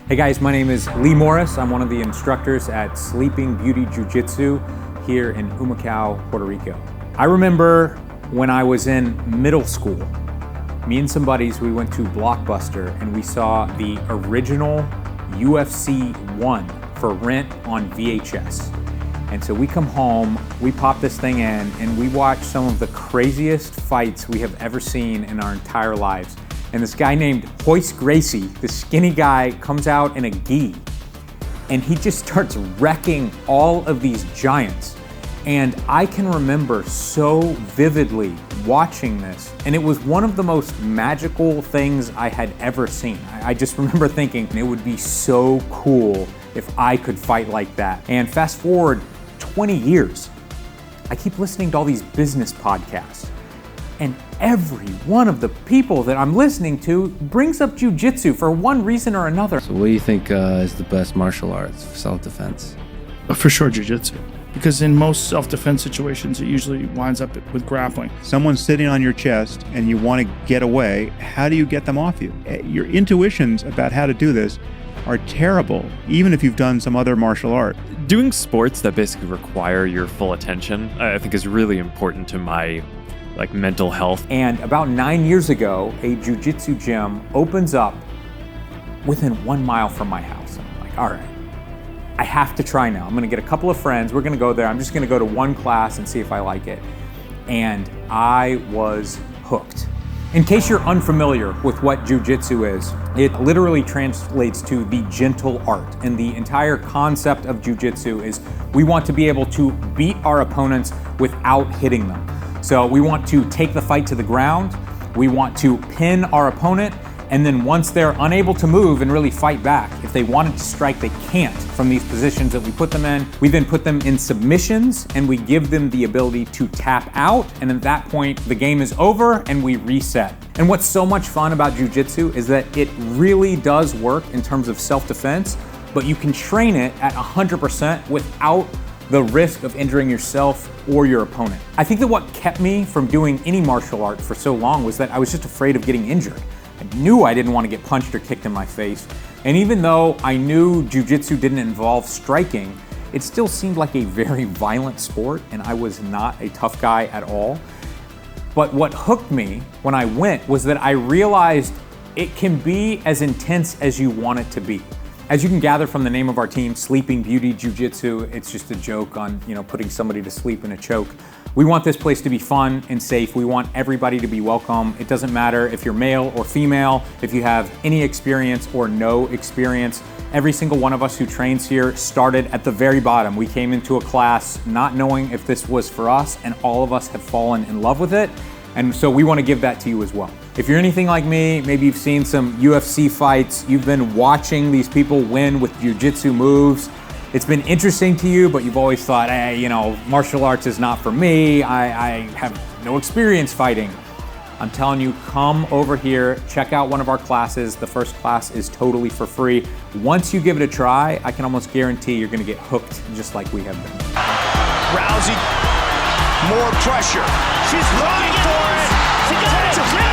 Hey guys, my name is Lee Morris. I'm one of the instructors at Sleeping Beauty Jiu Jitsu here in Humacao, Puerto Rico. I remember when I was in middle school, me and some buddies, we went to Blockbuster and we saw the original UFC 1 for rent on VHS. And so we come home, we pop this thing in, and we watch some of the craziest fights we have ever seen in our entire lives. And this guy named Royce Gracie, this skinny guy, comes out in a gi, and he just starts wrecking all of these giants. And I can remember so vividly watching this, and it was one of the most magical things I had ever seen. I just remember thinking it would be so cool if I could fight like that. And fast forward 20 years, I keep listening to all these business podcasts, and every one of the people that I'm listening to brings up jiu-jitsu for one reason or another. So what do you think is the best martial arts for self-defense? For sure, jiu-jitsu. Because in most self-defense situations, it usually winds up with grappling. Someone's sitting on your chest and you want to get away. How do you get them off you? Your intuitions about how to do this are terrible, even if you've done some other martial art. Doing sports that basically require your full attention, I think is really important to my mental health. And about 9 years ago, a jiu-jitsu gym opens up within 1 mile from my house. And I'm like, all right, I have to try now. I'm gonna get a couple of friends, we're gonna go there. I'm just gonna go to one class and see if I like it. And I was hooked. In case you're unfamiliar with what jiu-jitsu is, it literally translates to the gentle art. And the entire concept of jiu-jitsu is we want to be able to beat our opponents without hitting them. So we want to take the fight to the ground, we want to pin our opponent, and then once they're unable to move and really fight back, if they wanted to strike, they can't from these positions that we put them in. We then put them in submissions and we give them the ability to tap out, and at that point, the game is over and we reset. And what's so much fun about jiu-jitsu is that it really does work in terms of self-defense, but you can train it at 100% without the risk of injuring yourself or your opponent. I think that what kept me from doing any martial art for so long was that I was just afraid of getting injured. I knew I didn't want to get punched or kicked in my face. And even though I knew jiu-jitsu didn't involve striking, it still seemed like a very violent sport, and I was not a tough guy at all. But what hooked me when I went was that I realized it can be as intense as you want it to be. As you can gather from the name of our team, Sleeping Beauty Jiu Jitsu, it's just a joke on, putting somebody to sleep in a choke. We want this place to be fun and safe. We want everybody to be welcome. It doesn't matter if you're male or female, if you have any experience or no experience. Every single one of us who trains here started at the very bottom. We came into a class not knowing if this was for us, and all of us have fallen in love with it. And so we want to give that to you as well. If you're anything like me, maybe you've seen some UFC fights, you've been watching these people win with jiu-jitsu moves. It's been interesting to you, but you've always thought, hey, martial arts is not for me. I have no experience fighting. I'm telling you, come over here, check out one of our classes. The first class is totally for free. Once you give it a try, I can almost guarantee you're gonna get hooked just like we have been. Rousey, more pressure. She's looking for it. She got it.